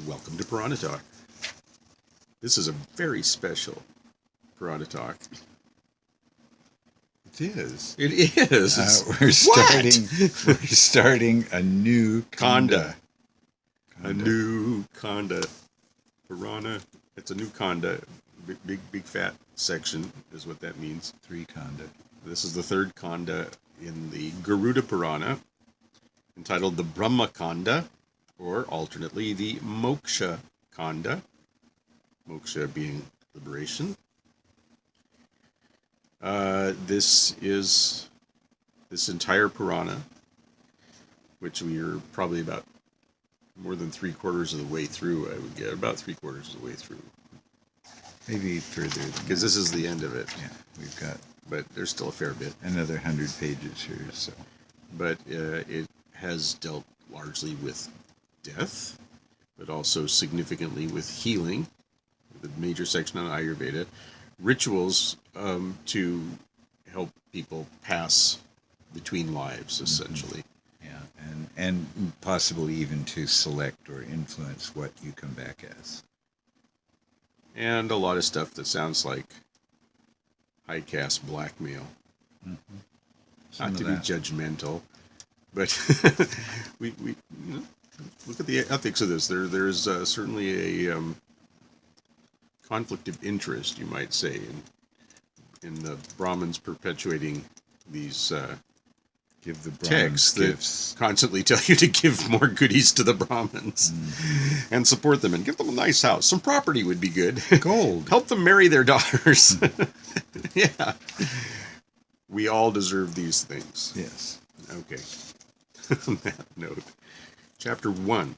Welcome to Purana Talk. This is a very special Purana Talk. It is. It is. We're starting a new Kanda. A new Kanda. Purana. It's a new Kanda. Big fat section is what that means. 3 Kanda. This is the third Kanda in the Garuda Purana, entitled the Brahma Kanda, or alternately the Moksha Kanda. Moksha being liberation. This entire Purana, which we are probably about more than 3/4 of the way through. I would get about 3/4 of the way through. Maybe further. Because this is the end of it. Yeah, we've got. But there's still a fair bit. Another 100 pages here, so. But it has dealt largely with death, but also significantly with healing. The major section on Ayurveda, rituals to help people pass between lives, essentially. Yeah, and possibly even to select or influence what you come back as. And a lot of stuff that sounds like high caste blackmail. Mm-hmm. Not to be judgmental, but we look at the ethics of this. There's certainly a conflict of interest, you might say, in the Brahmins perpetuating these give the texts gifts that constantly tell you to give more goodies to the Brahmins and support them and give them a nice house. Some property would be good. Gold. Help them marry their daughters. Yeah. We all deserve these things. Yes. Okay. On that note, Chapter 1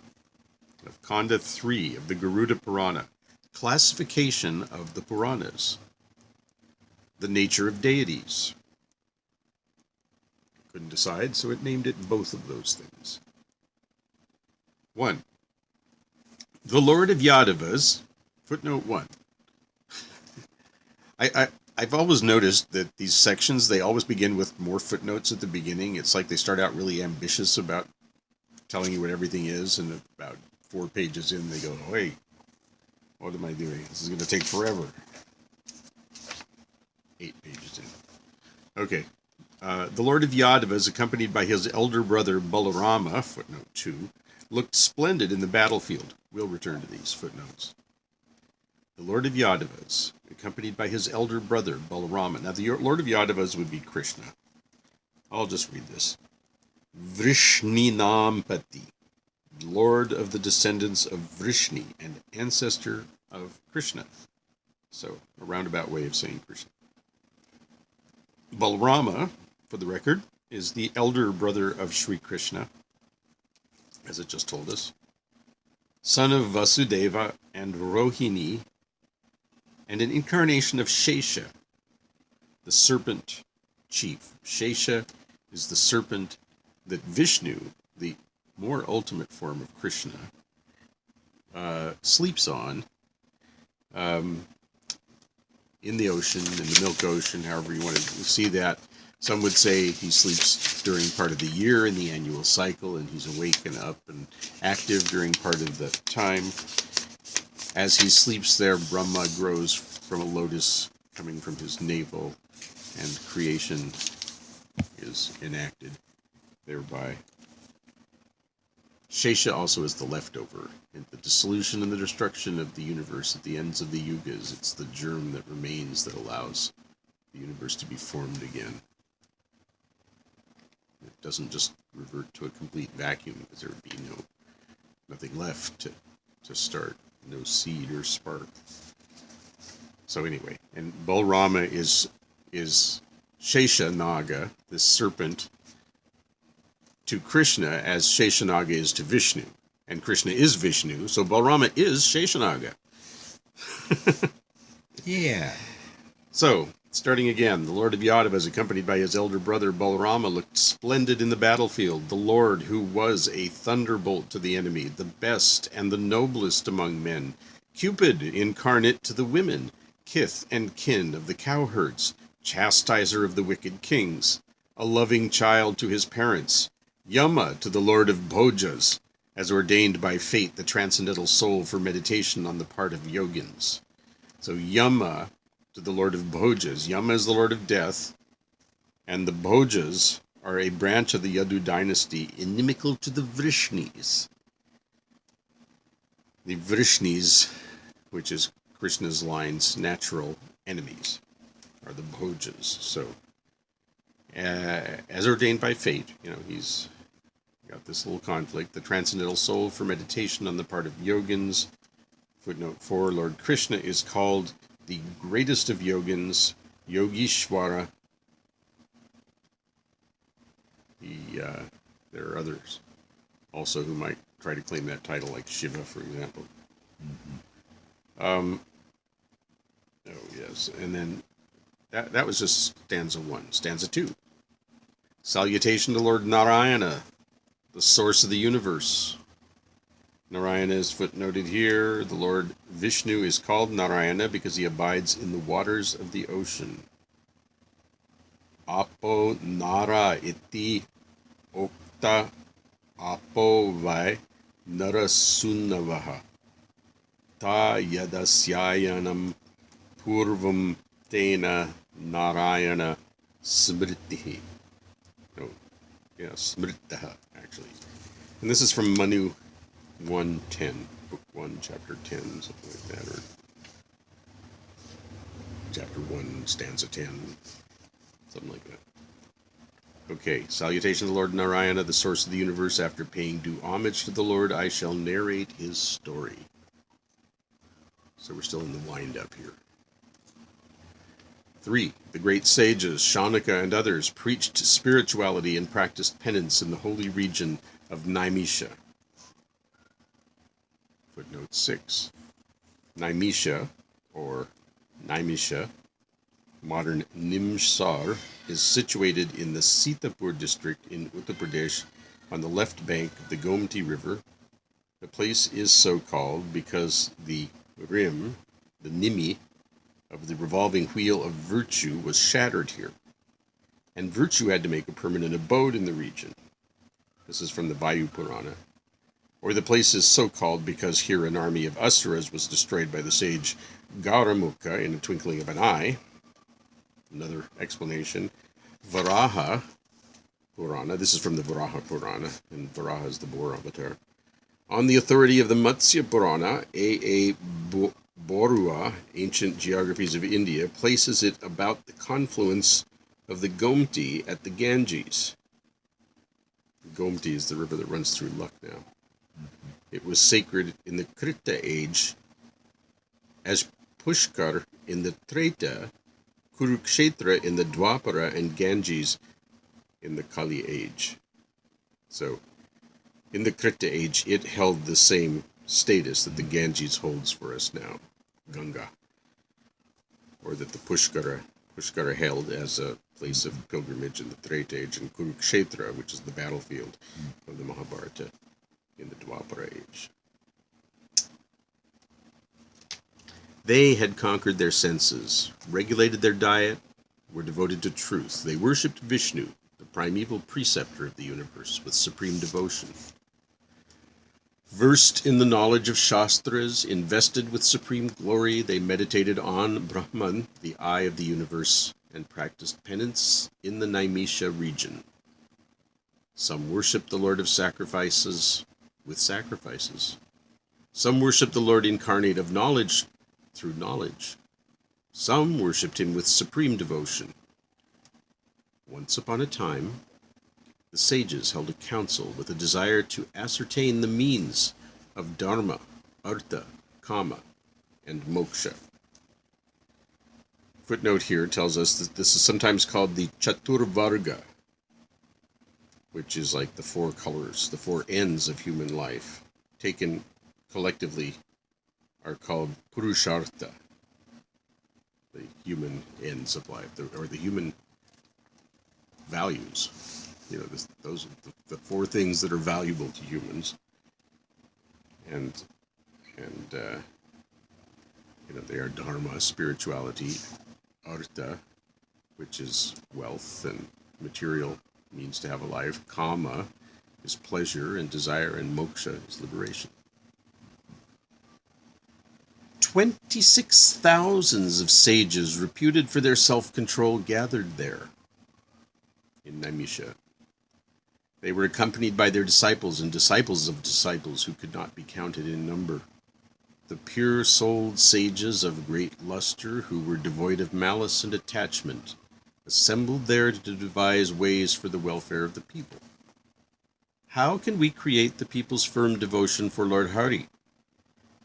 of Kanda 3 of the Garuda Purana. Classification of the Puranas. The nature of deities. Couldn't decide, so it named it both of those things. 1. The Lord of Yadavas, footnote 1. I've always noticed that these sections, they always begin with more footnotes at the beginning. It's like they start out really ambitious about telling you what everything is, and about 4 pages in, they go, wait, what am I doing? This is going to take forever. 8 pages in. Okay. The Lord of Yadavas, accompanied by his elder brother Balarama, footnote 2, looked splendid in the battlefield. We'll return to these footnotes. The Lord of Yadavas, accompanied by his elder brother Balarama. Now, the Lord of Yadavas would be Krishna. I'll just read this. Vrishninam-pati, Lord of the descendants of Vrishni and ancestor of Krishna. So, a roundabout way of saying Krishna. Balarama, for the record, is the elder brother of Sri Krishna, as it just told us, son of Vasudeva and Rohini, and an incarnation of Shesha, the serpent chief. Shesha is the serpent that Vishnu, the more ultimate form of Krishna, sleeps on in the ocean, in the milk ocean, however you want to see that. Some would say he sleeps during part of the year in the annual cycle, and he's awake and up and active during part of the time. As he sleeps there, Brahma grows from a lotus coming from his navel, and creation is enacted thereby. Shesha also is the leftover. In the dissolution and the destruction of the universe at the ends of the yugas, it's the germ that remains that allows the universe to be formed again. It doesn't just revert to a complete vacuum, because there would be nothing left to start, no seed or spark. So anyway, and Balarama is Shesha Naga, this serpent, to Krishna as Sheshanaga is to Vishnu. And Krishna is Vishnu, so Balarama is Sheshanaga. Yeah. So, starting again, the Lord of Yadavas, accompanied by his elder brother Balarama, looked splendid in the battlefield. The Lord, who was a thunderbolt to the enemy, the best and the noblest among men, Cupid, incarnate to the women, kith and kin of the cowherds, chastiser of the wicked kings, a loving child to his parents, Yama to the Lord of Bhojas, as ordained by fate, the transcendental soul for meditation on the part of yogins. So Yama to the Lord of Bhojas. Yama is the Lord of Death, and the Bhojas are a branch of the Yadu dynasty inimical to the Vrishnis. The Vrishnis, which is Krishna's line's natural enemies, are the Bhojas. So, as ordained by fate, he's got this little conflict. The transcendental soul for meditation on the part of yogins. Footnote 4, Lord Krishna is called the greatest of yogins, Yogishwara. There are others also who might try to claim that title, like Shiva, for example. Oh, yes. And then that was just stanza 1. Stanza 2. Salutation to Lord Narayana, the source of the universe. Narayana is footnoted here. The Lord Vishnu is called Narayana because he abides in the waters of the ocean. Apo Nara iti okta apo vai narasunavaha ta yadasyayanam purvam tena narayana smritihi. No, yeah, smritaha, actually. And this is from Manu 1:10, book 1, chapter 10, something like that, or chapter 1, stanza 10, something like that. Okay, salutation to the Lord Narayana, the source of the universe. After paying due homage to the Lord, I shall narrate his story. So we're still in the wind-up here. 3. The great sages, Saunaka and others, preached spirituality and practiced penance in the holy region of Naimisha. Footnote 6. Naimisha, or Naimisha, modern Nimsar, is situated in the Sitapur district in Uttar Pradesh on the left bank of the Gomti River. The place is so called because the rim, the nimi, of the revolving wheel of virtue was shattered here, and virtue had to make a permanent abode in the region. This is from the Vayu Purana. Or the place is so called because here an army of Asuras was destroyed by the sage Gauramukha in a twinkling of an eye. Another explanation. Varaha Purana, this is from the Varaha Purana, and Varaha is the boar avatar. On the authority of the Matsya Purana, A.A. Borua, Ancient Geographies of India, places it about the confluence of the Gomti at the Ganges. Gomti is the river that runs through Lucknow. It was sacred in the Krita age, as Pushkar in the Treta, Kurukshetra in the Dwapara, and Ganges in the Kali age. So, in the Krita age, it held the same status that the Ganges holds for us now, Ganga, or that the Pushkara held as a place of pilgrimage in the Treta age, and Kurukshetra, which is the battlefield of the Mahabharata, in the Dwapara age. They had conquered their senses, regulated their diet, were devoted to truth. They worshipped Vishnu, the primeval preceptor of the universe, with supreme devotion. Versed in the knowledge of Shastras, invested with supreme glory, they meditated on Brahman, the eye of the universe, and practiced penance in the Naimisha region. Some worshipped the Lord of sacrifices with sacrifices. Some worshipped the Lord incarnate of knowledge through knowledge. Some worshipped him with supreme devotion. Once upon a time, the sages held a council with a desire to ascertain the means of dharma, artha, kama, and moksha. Footnote here tells us that this is sometimes called the Chaturvarga, which is like the 4 colors, the 4 ends of human life, taken collectively are called Purushartha, the human ends of life, or the human values. Those are the 4 things that are valuable to humans, and they are dharma, spirituality, artha, which is wealth and material means to have a life, kama is pleasure, and desire, and moksha is liberation. 26,000 of sages reputed for their self-control gathered there in Naimisha. They were accompanied by their disciples and disciples of disciples who could not be counted in number. The pure-souled sages of great luster, who were devoid of malice and attachment, assembled there to devise ways for the welfare of the people. How can we create the people's firm devotion for Lord Hari?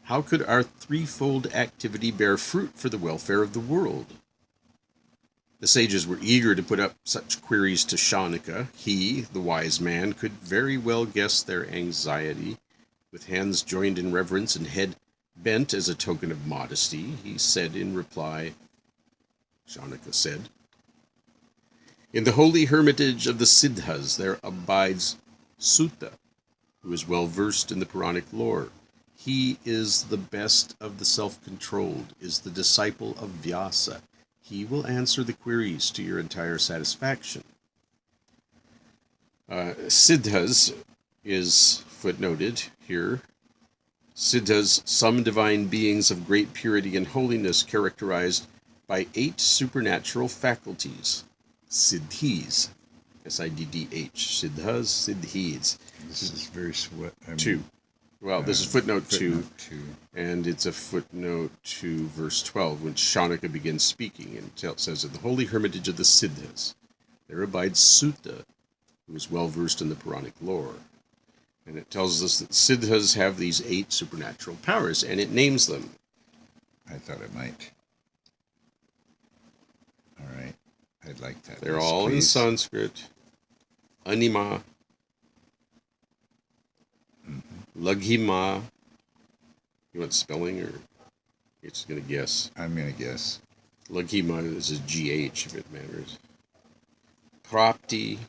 How could our threefold activity bear fruit for the welfare of the world? The sages were eager to put up such queries to Saunaka. He, the wise man, could very well guess their anxiety. With hands joined in reverence and head bent as a token of modesty, he said in reply, Saunaka said, "In the holy hermitage of the Siddhas there abides Suta, who is well versed in the Puranic lore. He is the best of the self-controlled, is the disciple of Vyasa. He will answer the queries to your entire satisfaction." Siddhas is footnoted here. Siddhas, some divine beings of great purity and holiness characterized by 8 supernatural faculties. Siddhis. S-I-D-D-H. Siddhas, Siddhis. This is verse what? 2. Well, this is footnote 2, 2. and it's a footnote to verse 12, when Saunaka begins speaking, and it says, "In the holy hermitage of the Siddhas, there abides Suta, who is well versed in the Puranic lore." And it tells us that Siddhas have these 8 supernatural powers, and it names them. I thought it might. All right. I'd like that. They're list, all in please. Sanskrit. Anima, Laghima. You want spelling, or you're just going to guess? I'm going to guess. Laghima is a GH, if it matters. Prapti.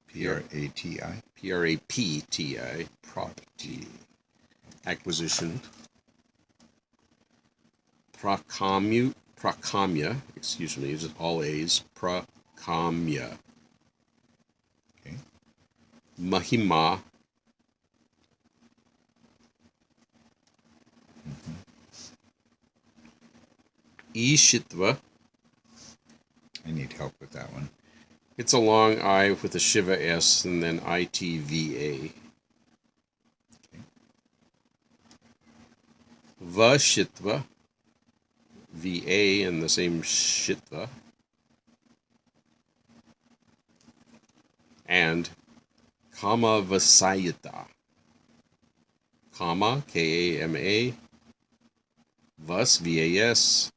P-R-A-T-I. P-R-A-P-T-I. Prapti. Acquisition. Prakamya, excuse me, is all A's. Prakamya. Okay. Mahima. Ishitva. I need help with that one. It's a long I with a Shiva S and then I-T-V-A. Okay. Vashitva. V-A and the same Shitva. And Kama Vasayita. Kama, K-A-M-A. Vas, V-A-S.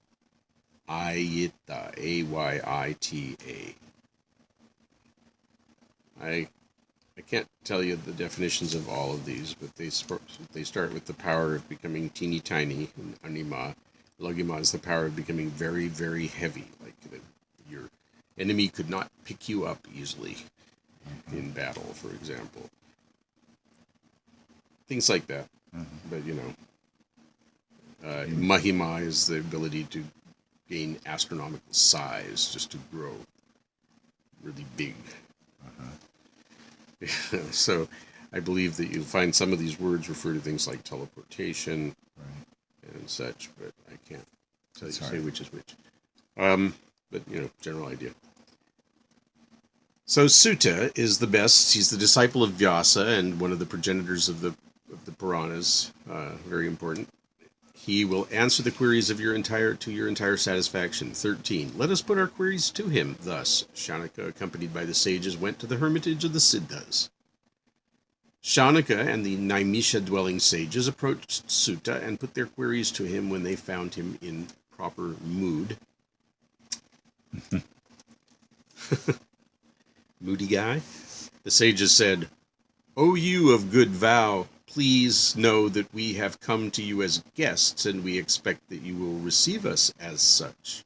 Ayita, A-Y-I-T-A. I can't tell you the definitions of all of these, but they start with the power of becoming teeny tiny, anima. Laghima is the power of becoming very, very heavy, like your enemy could not pick you up easily in battle, for example. Things like that. But, you know, Mahima is the ability to gain astronomical size, just to grow really big. So I believe that you'll find some of these words refer to things like teleportation and such, but I can't say which is which. But, you know, general idea. So Suta is the best. He's the disciple of Vyasa and one of the progenitors of the Puranas. Very important. He will answer the queries of your entire satisfaction. 13. Let us put our queries to him. Thus, Saunaka, accompanied by the sages, went to the hermitage of the Siddhas. Saunaka and the Naimisha-dwelling sages approached Suta and put their queries to him when they found him in proper mood. Moody guy? The sages said, "O you of good vow, please know that we have come to you as guests, and we expect that you will receive us as such.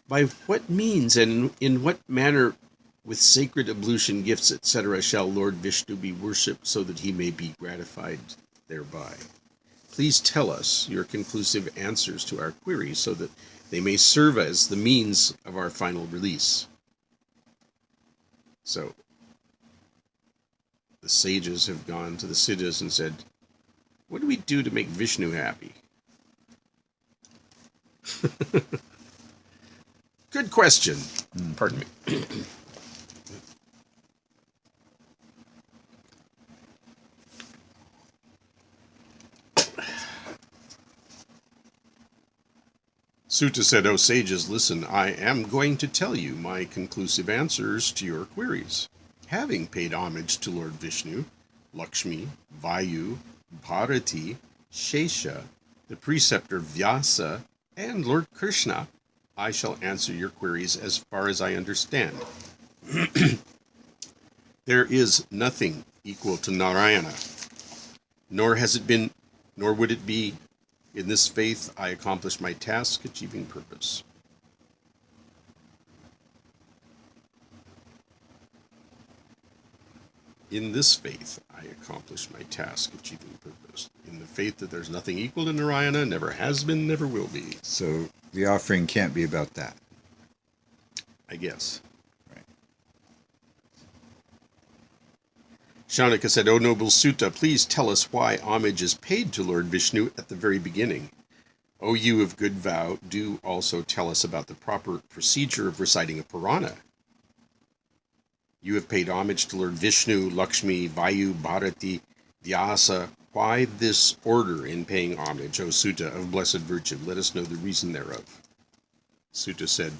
By what means and in what manner, with sacred ablution gifts, etc., shall Lord Vishnu be worshipped so that he may be gratified thereby? Please tell us your conclusive answers to our queries so that they may serve as the means of our final release." So the sages have gone to the siddhas and said, what do we do to make Vishnu happy? Good question. Pardon me. Suta said, O sages, listen, I am going to tell you my conclusive answers to your queries. Having paid homage to Lord Vishnu, Lakshmi, Vayu, Bharati, Shesha, the preceptor Vyasa, and Lord Krishna, I shall answer your queries as far as I understand. There is nothing equal to Narayana, nor has it been, nor would it be. In this faith, I accomplish my task, achieving purpose. In this faith, I accomplish my task, achieving purpose. In the faith that there's nothing equal to Narayana, never has been, never will be. So the offering can't be about that. I guess. Right. Saunaka said, O noble Suta, please tell us why homage is paid to Lord Vishnu at the very beginning. O you of good vow, do also tell us about the proper procedure of reciting a Purana. You have paid homage to Lord Vishnu, Lakshmi, Vayu, Bharati, Vyasa. Why this order in paying homage, O Suta of blessed virtue? Let us know the reason thereof. Suta said,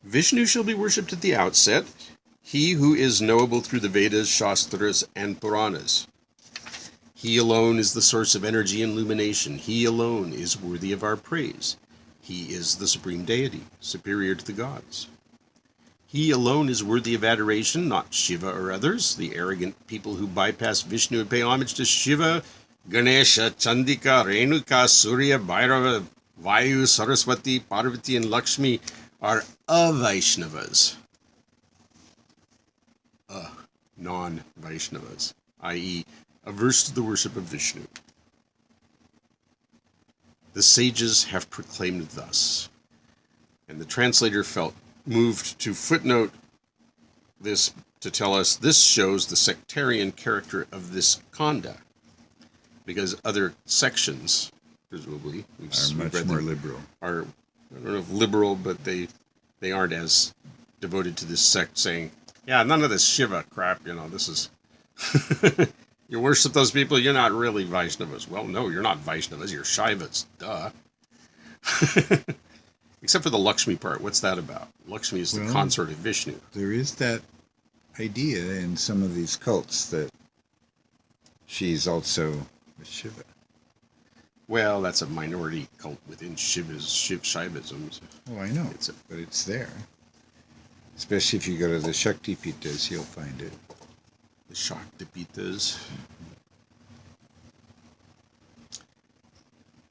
Vishnu shall be worshipped at the outset, he who is knowable through the Vedas, Shastras, and Puranas. He alone is the source of energy and illumination. He alone is worthy of our praise. He is the supreme deity, superior to the gods. He alone is worthy of adoration, not Shiva or others, the arrogant people who bypass Vishnu and pay homage to Shiva, Ganesha, Chandika, Renuka, Surya, Bhairava, Vayu, Saraswati, Parvati, and Lakshmi are Avaishnavas. Non-Vaishnavas, i.e., averse to the worship of Vishnu. The sages have proclaimed thus, and the translator felt moved to footnote this to tell us this shows the sectarian character of this khanda, because other sections, presumably, are much more liberal. Are, I don't know if liberal, but they aren't as devoted to this sect, saying, yeah, none of this Shiva crap, this is... You worship those people, you're not really Vaishnavas. Well, no, you're not Vaishnavas, you're Shaivas, duh. Except for the Lakshmi part, what's that about? Lakshmi is the consort of Vishnu. There is that idea in some of these cults that she's also a Shiva. Well, that's a minority cult within Shaivism. Oh, I know, but it's there. Especially if you go to the Shakti Pitas, you'll find it. The Shakti Pitas.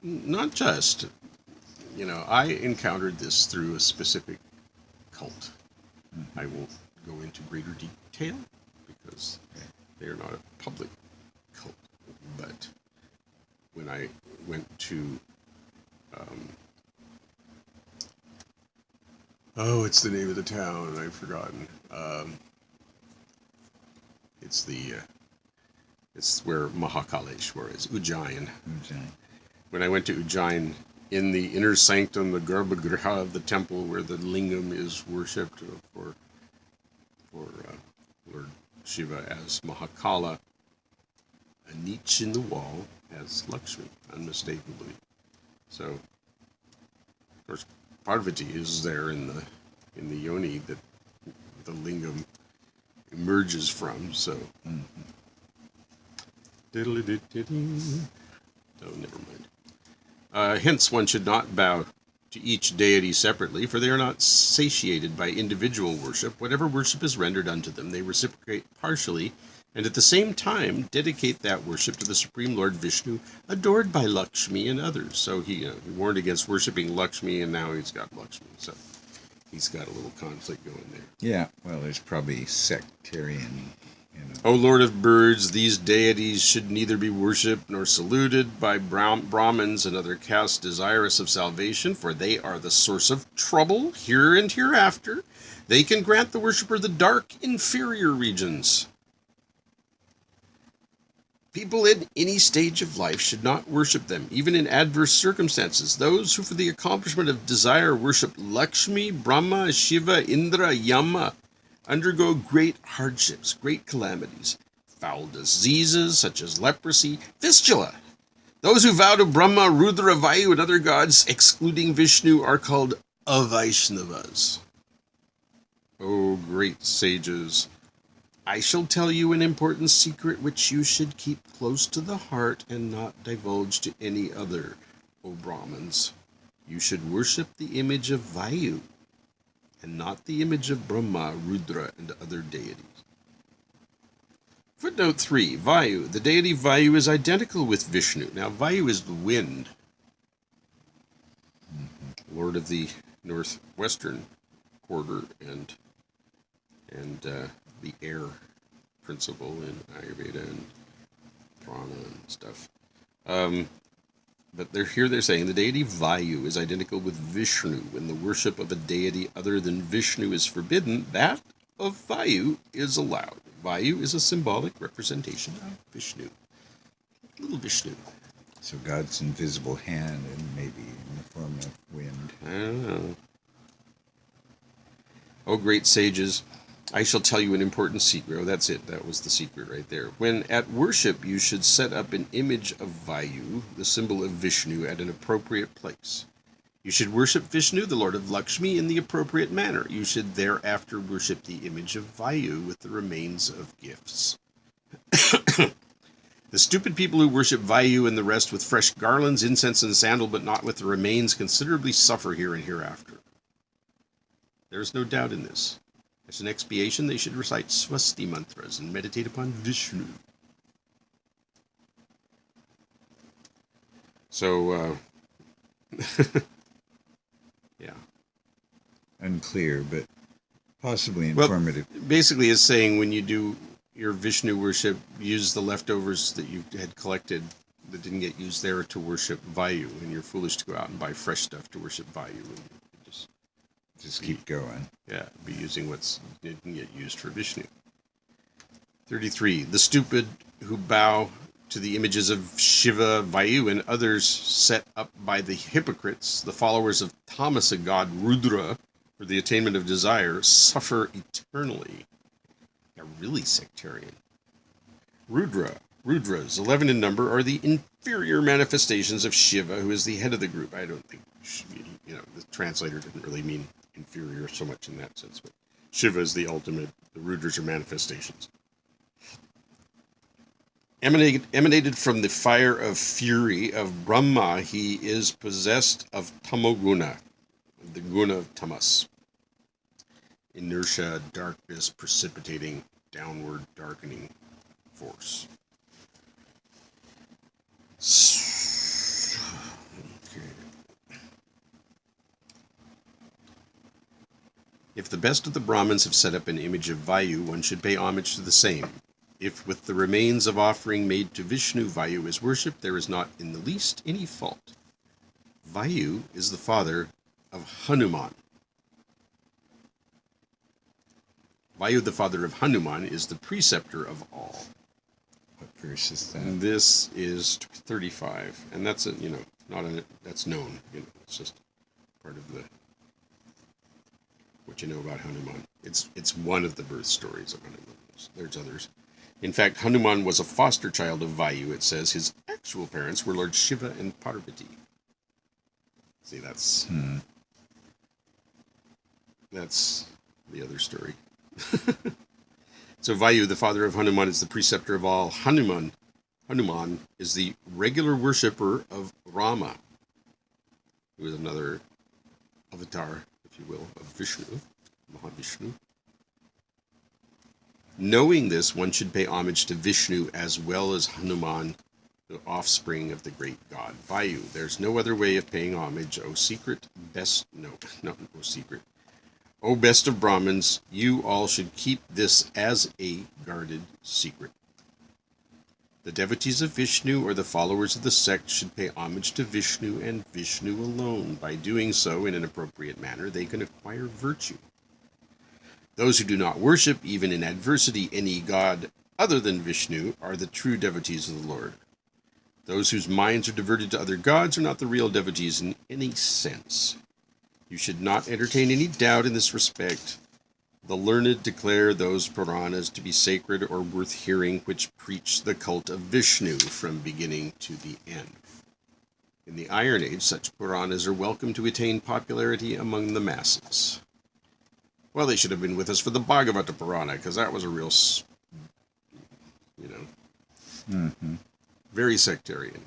Not just. I encountered this through a specific cult. I won't go into greater detail because they are not a public cult. But when I went to, what's the name of the town? I've forgotten. It's where Mahakaleshwar is, Ujjain. When I went to Ujjain, in the inner sanctum, the Garbhagriha of the temple where the lingam is worshipped for Lord Shiva as Mahakala, a niche in the wall as Lakshmi, unmistakably. So, of course, Parvati is there in the yoni that the lingam emerges from. So, diddly-did-diddy. Oh, never mind. Hence, one should not bow to each deity separately, for they are not satiated by individual worship. Whatever worship is rendered unto them, they reciprocate partially, and at the same time dedicate that worship to the Supreme Lord Vishnu, adored by Lakshmi and others. So he warned against worshipping Lakshmi, and now he's got Lakshmi. So he's got a little conflict going there. Yeah, well, there's probably sectarian. O Lord of birds, these deities should neither be worshipped nor saluted by Brahmins and other castes desirous of salvation, for they are the source of trouble here and hereafter. They can grant the worshipper the dark, inferior regions. People in any stage of life should not worship them, even in adverse circumstances. Those who for the accomplishment of desire worship Lakshmi, Brahma, Shiva, Indra, Yama, undergo great hardships, great calamities, foul diseases such as leprosy, fistula. Those who vow to Brahma, Rudra, Vayu, and other gods, excluding Vishnu, are called Avaishnavas. O great sages, I shall tell you an important secret which you should keep close to the heart and not divulge to any other, O Brahmins. You should worship the image of Vayu, and not the image of Brahma, Rudra, and other deities. Footnote 3. Vayu. The deity Vayu is identical with Vishnu. Now, Vayu is the wind, lord of the northwestern quarter, and the air principle in Ayurveda and Purana and stuff. But they're saying the deity Vayu is identical with Vishnu. When the worship of a deity other than Vishnu is forbidden, that of Vayu is allowed. Vayu is a symbolic representation of Vishnu. Little Vishnu. So God's invisible hand, and maybe in the form of wind. I don't know. O great sages, I shall tell you an important secret. Oh, that's it. That was the secret right there. When at worship, you should set up an image of Vayu, the symbol of Vishnu, at an appropriate place. You should worship Vishnu, the Lord of Lakshmi, in the appropriate manner. You should thereafter worship the image of Vayu with the remains of gifts. The stupid people who worship Vayu and the rest with fresh garlands, incense, and sandal, but not with the remains, considerably suffer here and hereafter. There is no doubt in this. As an expiation, they should recite Swasti mantras and meditate upon Vishnu. So, yeah. Unclear, but possibly informative. Well, basically it's saying when you do your Vishnu worship, use the leftovers that you had collected that didn't get used there to worship Vayu, and you're foolish to go out and buy fresh stuff to worship Vayu. And just keep going. Yeah, be using what's didn't get used for Vishnu. 33. The stupid who bow to the images of Shiva, Vayu, and others set up by the hypocrites, the followers of Tamasa god Rudra, for the attainment of desire, suffer eternally. They're really sectarian. Rudras, 11 in number, are the inferior manifestations of Shiva, who is the head of the group. I don't think, the translator didn't really mean inferior so much in that sense, but Shiva is the ultimate. The Rudras are manifestations. Emanated from the fire of fury of Brahma, he is possessed of tamoguna, the guna of tamas. Inertia, darkness, precipitating, downward, darkening force. Okay. If the best of the Brahmins have set up an image of Vayu, one should pay homage to the same. If with the remains of offering made to Vishnu, Vayu is worshipped, there is not in the least any fault. Vayu is the father of Hanuman. Vayu, the father of Hanuman, is the preceptor of all. What verse is that? And this is 35, and that's that's known. It's just part of what you know about Hanuman. It's one of the birth stories of Hanuman. There's others. In fact, Hanuman was a foster child of Vayu. It says his actual parents were Lord Shiva and Parvati. See, that's the other story. So Vayu, the father of Hanuman, is the preceptor of all. Hanuman is the regular worshipper of Rama, who is another avatar, if you will, of Vishnu, Mahavishnu. Knowing this, one should pay homage to Vishnu as well as Hanuman, the offspring of the great god Vayu. There's no other way of paying homage, O best of Brahmins, you all should keep this as a guarded secret. The devotees of Vishnu or the followers of the sect should pay homage to Vishnu and Vishnu alone. By doing so in an appropriate manner, they can acquire virtue. Those who do not worship, even in adversity, any god other than Vishnu are the true devotees of the Lord. Those whose minds are diverted to other gods are not the real devotees in any sense. You should not entertain any doubt in this respect. The learned declare those Puranas to be sacred or worth hearing which preach the cult of Vishnu from beginning to the end. In the Iron Age, such Puranas are welcome to attain popularity among the masses. Well, they should have been with us for the Bhagavata Purana, because that was a real, very sectarian.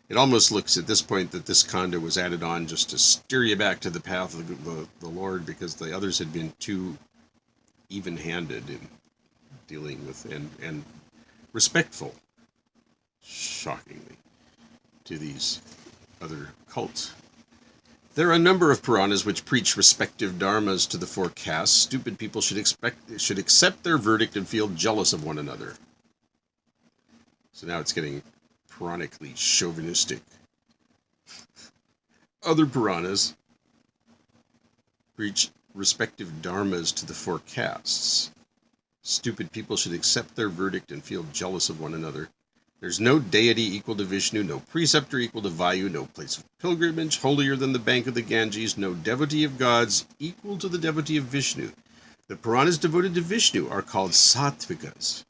It almost looks at this point that this Khanda was added on just to steer you back to the path of the Lord, because the others had been too even-handed in dealing with and respectful, shockingly, to these other cults. There are a number of Puranas which preach respective dharmas to the four castes. Stupid people should accept their verdict and feel jealous of one another. So now it's getting Puranically chauvinistic. Other Puranas preach respective dharmas to the four castes. Stupid people should accept their verdict and feel jealous of one another. There's no deity equal to Vishnu, no preceptor equal to Vayu, no place of pilgrimage holier than the bank of the Ganges, no devotee of gods equal to the devotee of Vishnu. The Puranas devoted to Vishnu are called Sattvikas.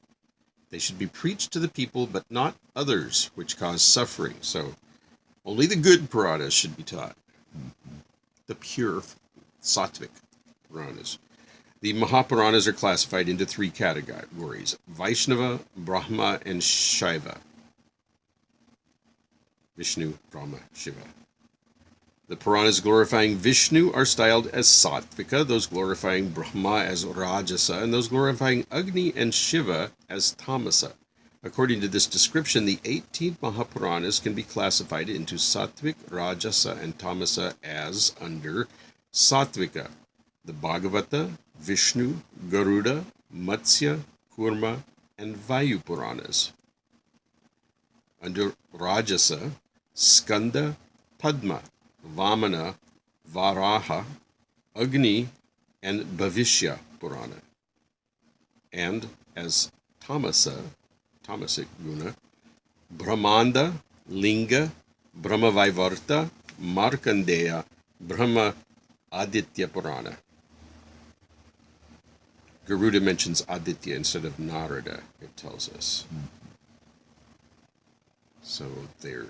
They should be preached to the people, but not others, which cause suffering. So, only the good Puranas should be taught. The pure Sattvic Puranas. The Mahapuranas are classified into three categories: Vaishnava, Brahma, and Shaiva. Vishnu, Brahma, Shiva. The Puranas glorifying Vishnu are styled as Sattvika, those glorifying Brahma as Rajasa, and those glorifying Agni and Shiva as Tamasa. According to this description, the 18 Mahapuranas can be classified into Sattvik, Rajasa, and Tamasa as under Sattvika: the Bhagavata, Vishnu, Garuda, Matsya, Kurma, and Vayu Puranas. Under Rajasa, Skanda, Padma, Vamana, Varaha, Agni, and Bhavishya Purana. And as Tamasa, Tamasic Guna, Brahmanda, Linga, Brahmavaivarta, Markandeya, Brahma Aditya Purana. Garuda mentions Aditya instead of Narada, it tells us. So there.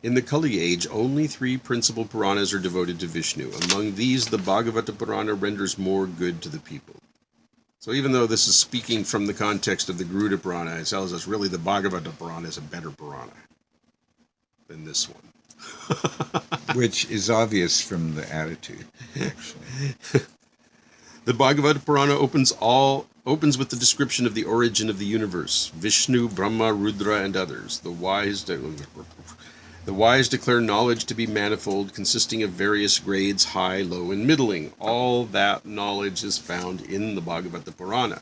In the Kali age, only 3 principal Puranas are devoted to Vishnu. Among these, the Bhagavata Purana renders more good to the people. So even though this is speaking from the context of the Garuda Purana, it tells us really the Bhagavata Purana is a better Purana than this one. Which is obvious from the attitude, actually. The Bhagavata Purana opens with the description of the origin of the universe: Vishnu, Brahma, Rudra, and others. The wise declare knowledge to be manifold, consisting of various grades, high, low, and middling. All that knowledge is found in the Bhagavata Purana.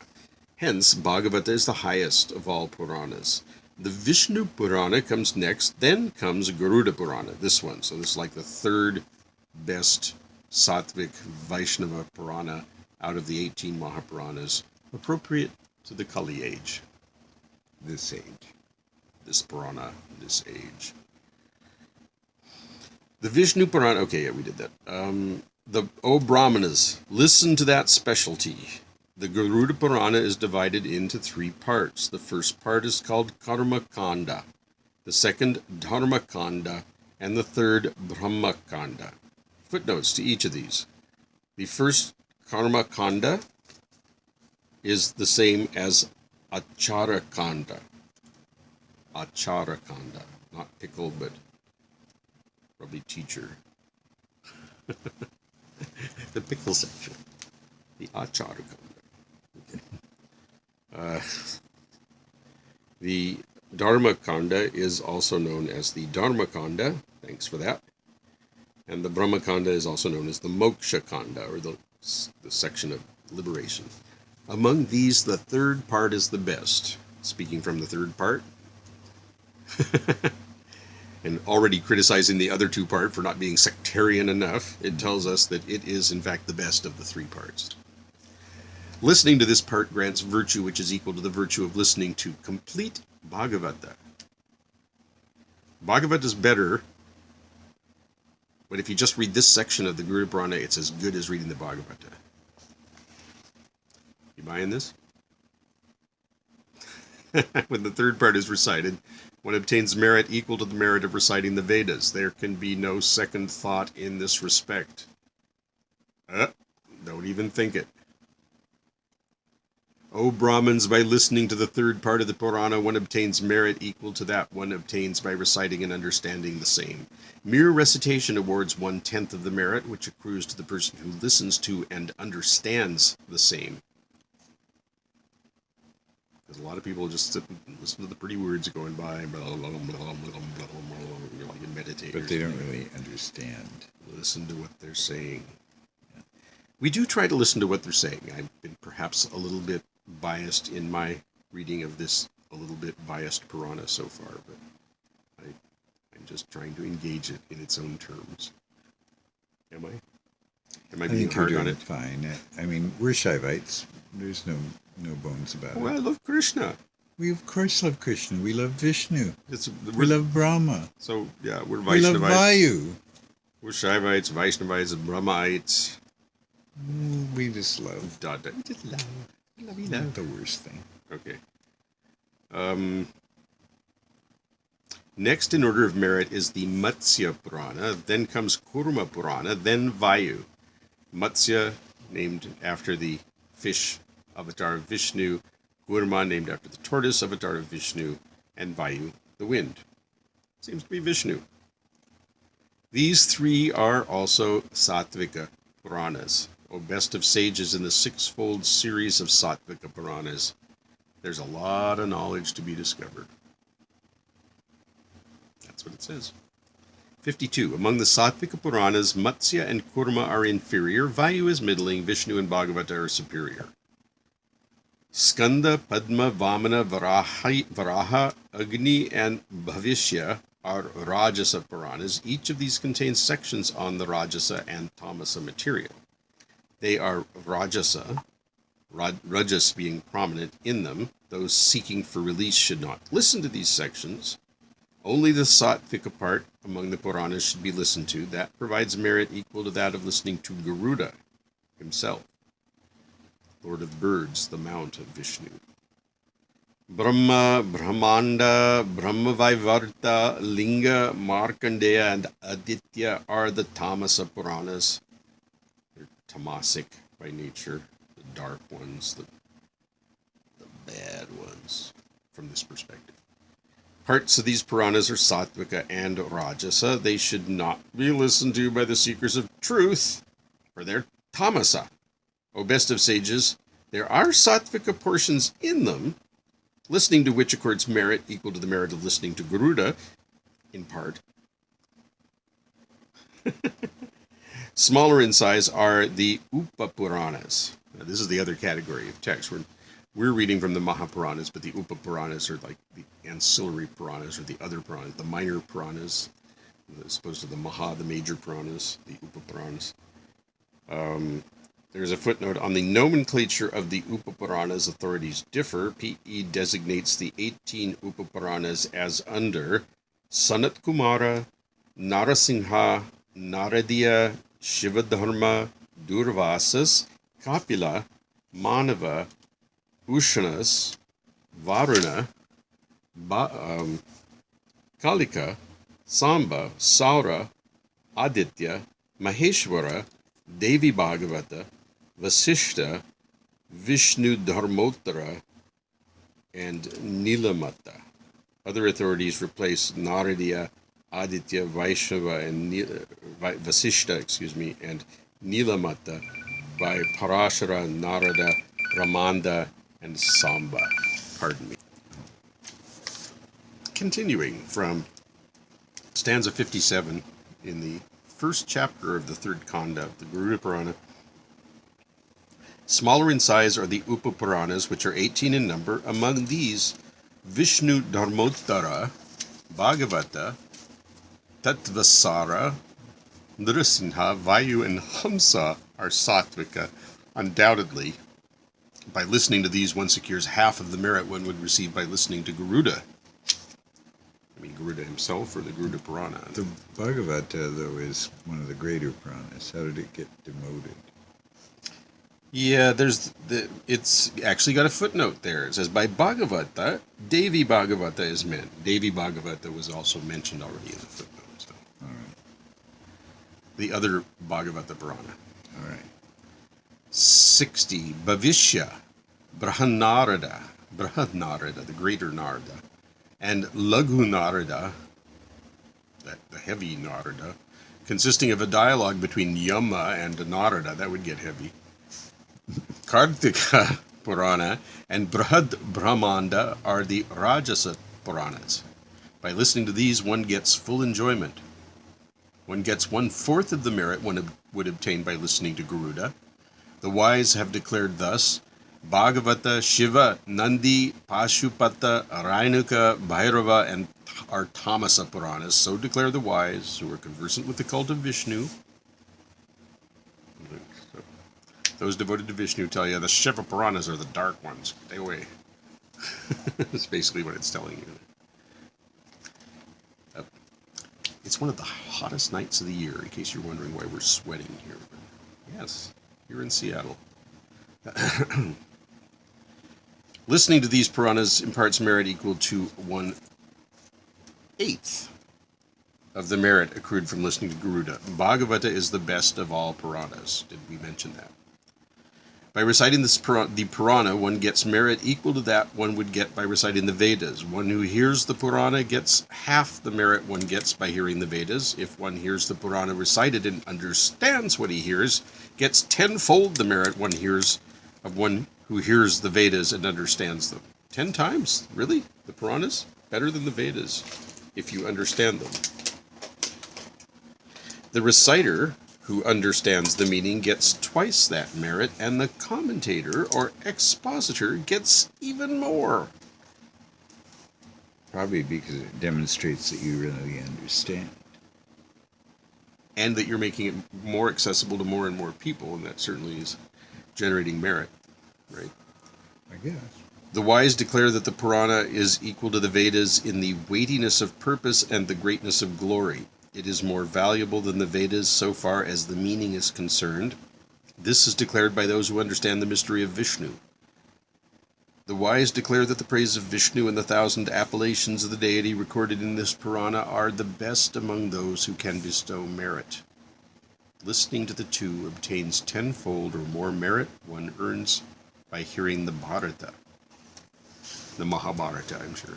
Hence, Bhagavata is the highest of all Puranas. The Vishnu Purana comes next, then comes Garuda Purana, this one. So this is like the third best Sattvic Vaishnava Purana out of the 18 Mahapuranas, appropriate to the Kali age. This age. This Purana, this age. The Vishnu Purana, okay, yeah, we did that. O Brahmanas, listen to that specialty. The Garuda Purana is divided into 3 parts. The first part is called Karma Kanda, the second Dharma Kanda, and the third Brahma Kanda. Footnotes to each of these. The first Karma Kanda is the same as Achara Kanda. Achara Kanda, not pickle, but probably teacher. The pickle section. The Achara Kanda. Okay. The Dharma Kanda is also known as the Dharma Kanda. Thanks for that. And the Brahma Kanda is also known as the Moksha Kanda, or the section of liberation. Among these, the third part is the best. Speaking from the third part. and already criticizing the other two part for not being sectarian enough, it tells us that it is in fact the best of the three parts. Listening to this part grants virtue which is equal to the virtue of listening to complete Bhagavata. Bhagavata is better, but if you just read this section of the Garuda Purana, it's as good as reading the Bhagavata. You buying this? When the third part is recited, one obtains merit equal to the merit of reciting the Vedas. There can be no second thought in this respect. Don't even think it. O Brahmins, by listening to the third part of the Purana, one obtains merit equal to that one obtains by reciting and understanding the same. Mere recitation awards 1/10 of the merit which accrues to the person who listens to and understands the same. Because a lot of people just sit and listen to the pretty words going by, blah, blah, blah, blah, blah, blah, blah, like meditators. But they don't really understand. Listen to what they're saying. We do try to listen to what they're saying. I've been perhaps a little bit biased in my reading of this, a little bit biased Purana so far, but I'm just trying to engage it in its own terms. Am I? Am I being think you're hard on doing it? fine. I mean, we're Shaivites. There's no bones about Oh, it. I love Krishna. We of course love Krishna. We love Vishnu. We We're, love Brahma. so, yeah, we're We love Vaishnavites. Vayu. We're Shaivites, Vaishnavites, Brahmaites. We just love. We just love. Not the worst thing. Okay. Next in order of merit is the Matsya Purana, then comes Kurma Purana, then Vayu. Matsya, named after the fish avatar of Vishnu, Kurma, named after the tortoise avatar of Vishnu, and Vayu, the wind. Seems to be Vishnu. These three are also Sattvika Puranas, O best of sages in the sixfold series of Sattvika Puranas. There's a lot of knowledge to be discovered. That's what it says. 52. Among the Sattvika Puranas, Matsya and Kurma are inferior, Vayu is middling, Vishnu and Bhagavata are superior. Skanda, Padma, Vamana, Varaha, Agni, and Bhavishya are Rajasa Puranas. Each of these contains sections on the Rajasa and Tamasa material. They are Rajasa, Rajas being prominent in them. Those seeking for release should not listen to these sections. Only the Sattvika part among the Puranas should be listened to. That provides merit equal to that of listening to Garuda himself, Lord of Birds, the mount of Vishnu. Brahma, Brahmanda, Brahmavaivarta, Linga, Markandeya, and Aditya are the Tamasa Puranas. They're tamasic by nature, the dark ones, the bad ones from this perspective. Parts of these Puranas are Sattvika and Rajasa. They should not be listened to by the seekers of truth, for they're Tamasa. O best of sages, there are Sattvika portions in them, listening to which accords merit equal to the merit of listening to Garuda, in part. Smaller in size are the Upapuranas. Now, this is the other category of text. We're reading from the Mahapuranas, but the Upapuranas are like the ancillary Puranas, or the other Puranas, the minor Puranas, as opposed to the Maha, the major Puranas, the Upapuranas. There's a footnote on the nomenclature of the Upapuranas. Authorities differ. P.E. designates the 18 Upapuranas as under Sanat Kumara, Narasingha, Naradiya, Shivadharma, Durvasas, Kapila, Manava, Ushanas, Varuna, Kalika, Samba, Saura, Aditya, Maheshwara, Devi Bhagavata, Vasishta, Vishnu Dharmottara, and Nilamata. Other authorities replace Naradiya, Aditya, Vaishnava, and Vasishta, and Nilamata by Parashara, Narada, Ramanda, and Samba. Pardon me. Continuing from stanza 57 in the first chapter of the third Kanda of the Garuda Purana. Smaller in size are the Upapuranas, which are 18 in number. Among these, Vishnu Dharmottara, Bhagavata, Tattvasara, Nrsimha, Vayu, and Hamsa are Sattvika. Undoubtedly, by listening to these, one secures half of the merit one would receive by listening to Garuda. I mean, Garuda himself or the Garuda Purana? The Bhagavata, though, is one of the greater Puranas. How did it get demoted? Yeah, it's actually got a footnote there. It says, by Bhagavata, Devi Bhagavata is meant. Devi Bhagavata was also mentioned already in the footnote. So. All right. The other Bhagavata Purana. All right. 60. Bhavishya, Brahanarada, the greater Narada, and Laghu Narada, the heavy Narada, consisting of a dialogue between Yama and Narada, that would get heavy. Kartika Purana and Brahad Brahmanda are the Rajasa Puranas. By listening to these, one gets full enjoyment. One gets 1/4 of the merit one would obtain by listening to Garuda. The wise have declared thus: Bhagavata, Shiva, Nandi, Pashupata, Rainuka, Bhairava, and are Tamasa Puranas. So declare the wise who are conversant with the cult of Vishnu. Those devoted to Vishnu tell you the Shiva Puranas are the dark ones. Stay away. That's basically what it's telling you. It's one of the hottest nights of the year, in case you're wondering why we're sweating here. Yes, here in Seattle. Listening to these Puranas imparts merit equal to 1/8 of the merit accrued from listening to Garuda. Bhagavata is the best of all Puranas. Did we mention that? By reciting the Purana, one gets merit equal to that one would get by reciting the Vedas. One who hears the Purana gets half the merit one gets by hearing the Vedas. If one hears the Purana recited and understands what he hears, gets tenfold the merit one hears of one who hears the Vedas and understands them. 10 times? Really? The Puranas? Better than the Vedas, if you understand them. The reciter who understands the meaning gets twice that merit, and the commentator or expositor gets even more. Probably because it demonstrates that you really understand. And that you're making it more accessible to more and more people, and that certainly is generating merit, right? I guess. The wise declare that the Purana is equal to the Vedas in the weightiness of purpose and the greatness of glory. It is more valuable than the Vedas so far as the meaning is concerned. This is declared by those who understand the mystery of Vishnu. The wise declare that the praise of Vishnu and the 1,000 appellations of the deity recorded in this Purana are the best among those who can bestow merit. Listening to the two obtains tenfold or more merit one earns by hearing the Bharata. The Mahabharata, I'm sure.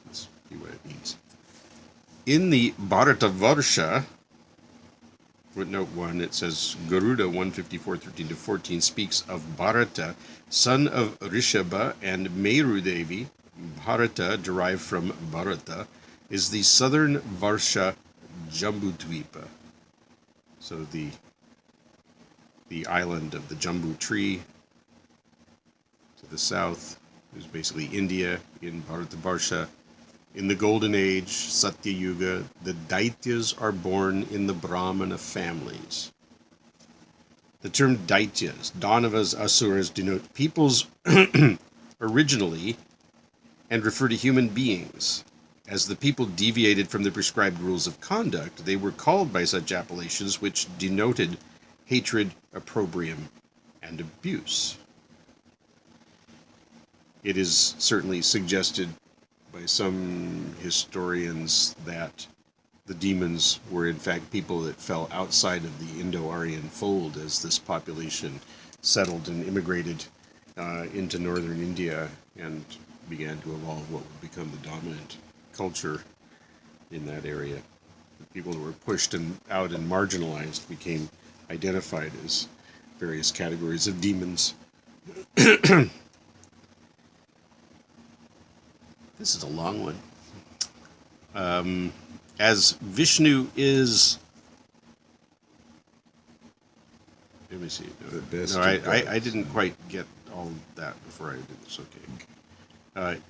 That's what it means. In the Bharata Varsha, footnote 1, it says Garuda 154:13-14 speaks of Bharata, son of Rishabha and Meru Devi. Bharata, derived from Bharata, is the southern Varsha Jambudvipa. So the island of the Jambu tree to the south is basically India in Bharata Varsha. In the Golden Age, Satya Yuga, the Deities are born in the Brahmana families. The term Daityas, Danavas, Asuras, denote peoples originally and refer to human beings. As the people deviated from the prescribed rules of conduct, they were called by such appellations which denoted hatred, opprobrium, and abuse. It is certainly suggested by some historians that the demons were in fact people that fell outside of the Indo-Aryan fold as this population settled and immigrated into northern India and began to evolve what would become the dominant culture in that area. The people that were pushed out and marginalized became identified as various categories of demons. This is a long one. As Vishnu is... Let me see. The best No, of I gods. didn't quite get all that before I did this. Okay.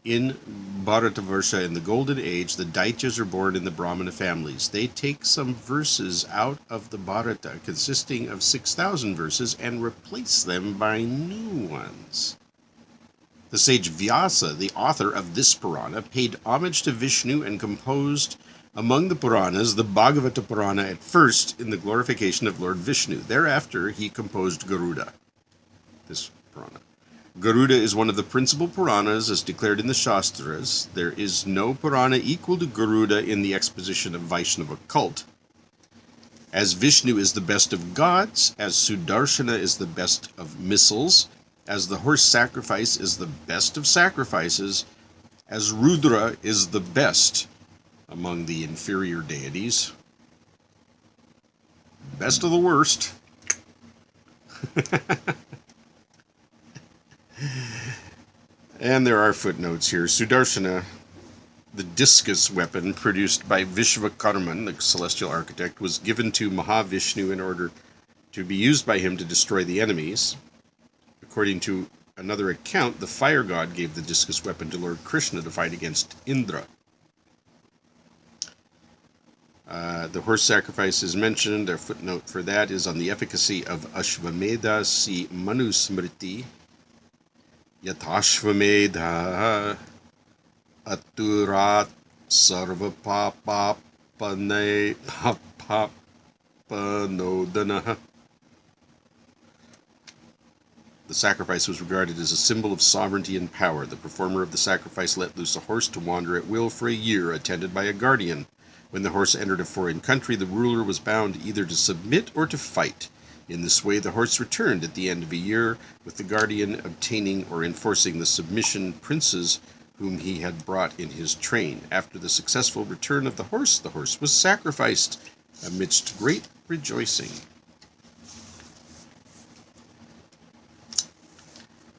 In Bharatavarsha, in the Golden Age, the Daityas are born in the Brahmana families. They take some verses out of the Bharata, consisting of 6,000 verses, and replace them by new ones. The sage Vyasa, the author of this Purana, paid homage to Vishnu and composed among the Puranas the Bhagavata Purana at first in the glorification of Lord Vishnu. Thereafter, he composed Garuda, this Purana. Garuda is one of the principal Puranas as declared in the Shastras. There is no Purana equal to Garuda in the exposition of Vaishnava cult. As Vishnu is the best of gods, as Sudarshana is the best of missiles, as the horse sacrifice is the best of sacrifices, as Rudra is the best among the inferior deities, best of the worst. And there are footnotes here. Sudarshana, the discus weapon produced by Vishvakarman, the celestial architect, was given to Mahavishnu in order to be used by him to destroy the enemies. According to another account, the fire god gave the discus weapon to Lord Krishna to fight against Indra. The horse sacrifice is mentioned. A footnote for that is on the efficacy of Ashvamedha, see Manusmriti. Yatashvamedha aturat sarva papapane papanodana. The sacrifice was regarded as a symbol of sovereignty and power. The performer of the sacrifice let loose a horse to wander at will for a year, attended by a guardian. When the horse entered a foreign country, the ruler was bound either to submit or to fight. In this way, the horse returned at the end of a year, with the guardian obtaining or enforcing the submission princes whom he had brought in his train. After the successful return of the horse was sacrificed amidst great rejoicing.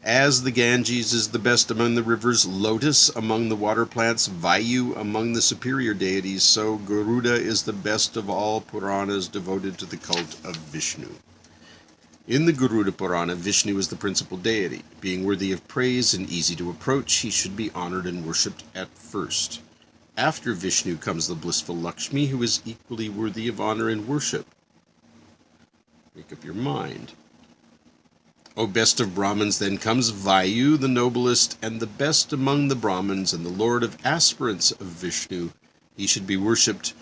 As the Ganges is the best among the rivers, Lotus among the water plants, Vayu among the superior deities, so Garuda is the best of all Puranas devoted to the cult of Vishnu. In the Garuda Purana, Vishnu is the principal deity. Being worthy of praise and easy to approach, he should be honored and worshipped at first. After Vishnu comes the blissful Lakshmi, who is equally worthy of honor and worship. Make up your mind. O best of Brahmins, then comes Vayu, the noblest and the best among the Brahmins, and the lord of aspirants of Vishnu. He should be worshipped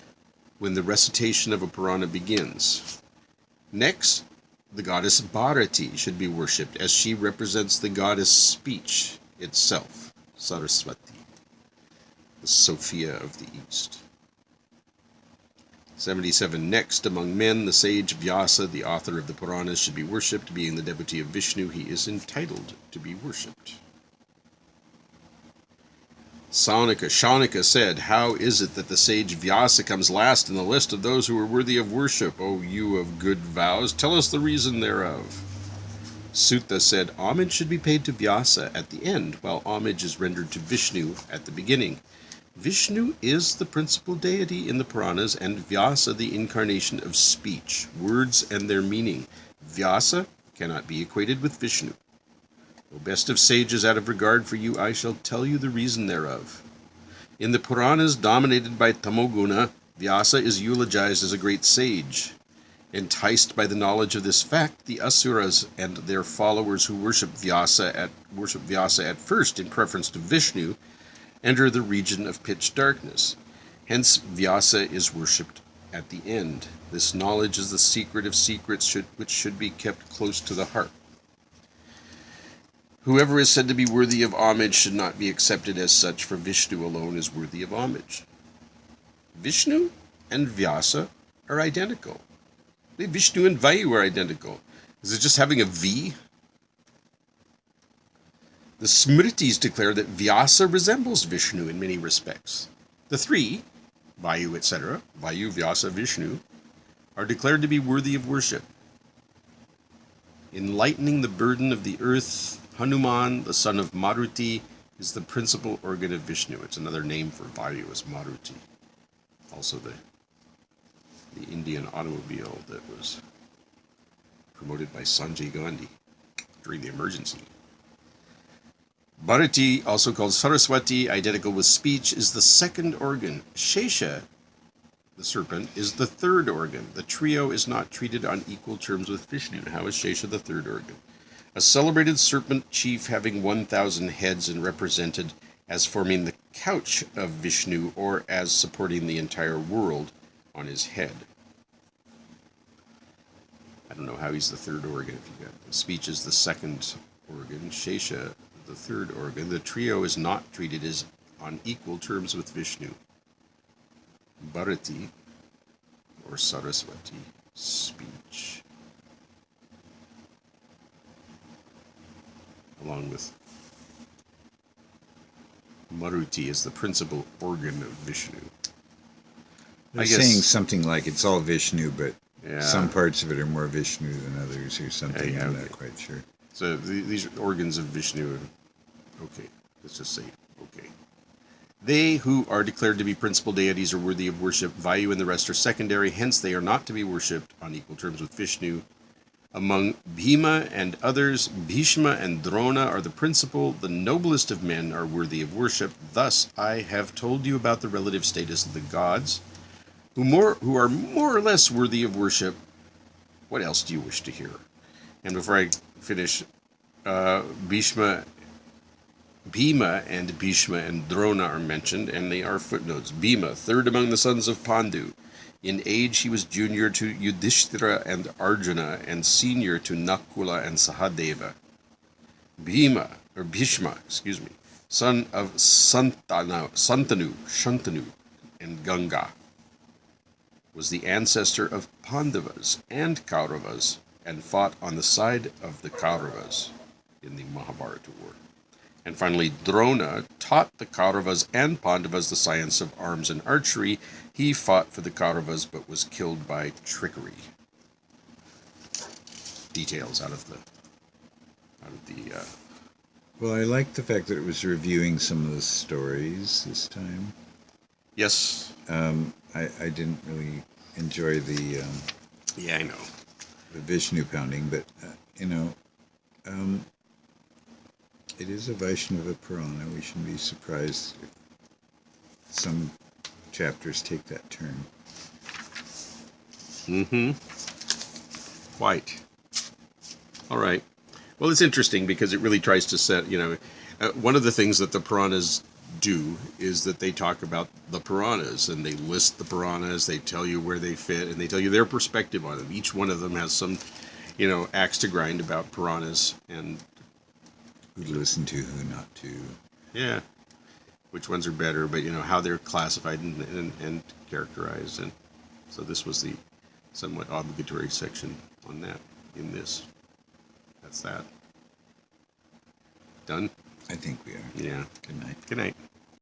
when the recitation of a Purana begins. Next, the goddess Bharati should be worshipped, as she represents the goddess speech itself, Saraswati, the Sophia of the East. 77. Next, among men, the sage Vyasa, the author of the Puranas, should be worshipped. Being the devotee of Vishnu, he is entitled to be worshipped. Saunaka said, "How is it that the sage Vyasa comes last in the list of those who are worthy of worship? O you of good vows, tell us the reason thereof." Suta said, "Homage should be paid to Vyasa at the end, while homage is rendered to Vishnu at the beginning. Vishnu is the principal deity in the Puranas, and Vyasa the incarnation of speech, words and their meaning. Vyasa cannot be equated with Vishnu. O best of sages, out of regard for you, I shall tell you the reason thereof. In the Puranas dominated by Tamoguna, Vyasa is eulogized as a great sage. Enticed by the knowledge of this fact, the Asuras and their followers who worship Vyasa at first in preference to Vishnu enter the region of pitch darkness. Hence, Vyasa is worshipped at the end. This knowledge is the secret of secrets which should be kept close to the heart. Whoever is said to be worthy of homage should not be accepted as such, for Vishnu alone is worthy of homage." Vishnu and Vyasa are identical. Vishnu and Vayu are identical. Is it just having a V? The Smritis declare that Vyasa resembles Vishnu in many respects. The three, Vayu, etc., Vayu, Vyasa, Vishnu, are declared to be worthy of worship. In the burden of the earth, Hanuman, the son of Maruti, is the principal organ of Vishnu. It's another name for Vayu is Maruti. Also the Indian automobile that was promoted by Sanjay Gandhi during the emergency. Bharati, also called Saraswati, identical with speech, is the second organ. Shesha, the serpent, is the third organ. The trio is not treated on equal terms with Vishnu. How is Shesha the third organ? A celebrated serpent chief having 1,000 heads and represented as forming the couch of Vishnu or as supporting the entire world on his head. I don't know how he's the third organ. If you got speech is the second organ, Shesha the third organ. The trio is not treated as on equal terms with Vishnu. Bharati or Saraswati, speech, along with Maruti is the principal organ of Vishnu. They're saying something like it's all Vishnu, but yeah, some parts of it are more Vishnu than others, or something. Yeah, I'm okay. not quite sure. So these organs of Vishnu. Okay, let's just say okay. They who are declared to be principal deities are worthy of worship. Vayu and the rest are secondary, hence they are not to be worshipped on equal terms with Vishnu. Among Bhima and others, Bhishma and Drona are the principal. The noblest of men are worthy of worship. Thus, I have told you about the relative status of the gods, who are more or less worthy of worship. What else do you wish to hear? And before I finish, Bhima and Bhishma and Drona are mentioned, and they are footnotes. Bhima, third among the sons of Pandu. In age, he was junior to Yudhishthira and Arjuna, and senior to Nakula and Sahadeva. Bhishma, son of Shantanu, and Ganga, was the ancestor of Pandavas and Kauravas, and fought on the side of the Kauravas in the Mahabharata war. And finally, Drona taught the Kauravas and Pandavas the science of arms and archery. He fought for the Kauravas but was killed by trickery. Details out of the. Well, I like the fact that it was reviewing some of the stories this time. Yes. I didn't really enjoy the. Yeah, I know. The Vishnu pounding, but it is a Vaishnava Purana. We shouldn't be surprised if some chapters take that turn. Quite. All right. Well, it's interesting because it really tries to set, one of the things that the Puranas do is that they talk about the Puranas, and they list the Puranas, they tell you where they fit, and they tell you their perspective on them. Each one of them has some, axe to grind about Puranas, and who to listen to, who not to. Yeah. Which ones are better, but how they're classified and characterized. And so this was the somewhat obligatory section on that in this. That's that. Done? I think we are. Yeah. Good night. Good night.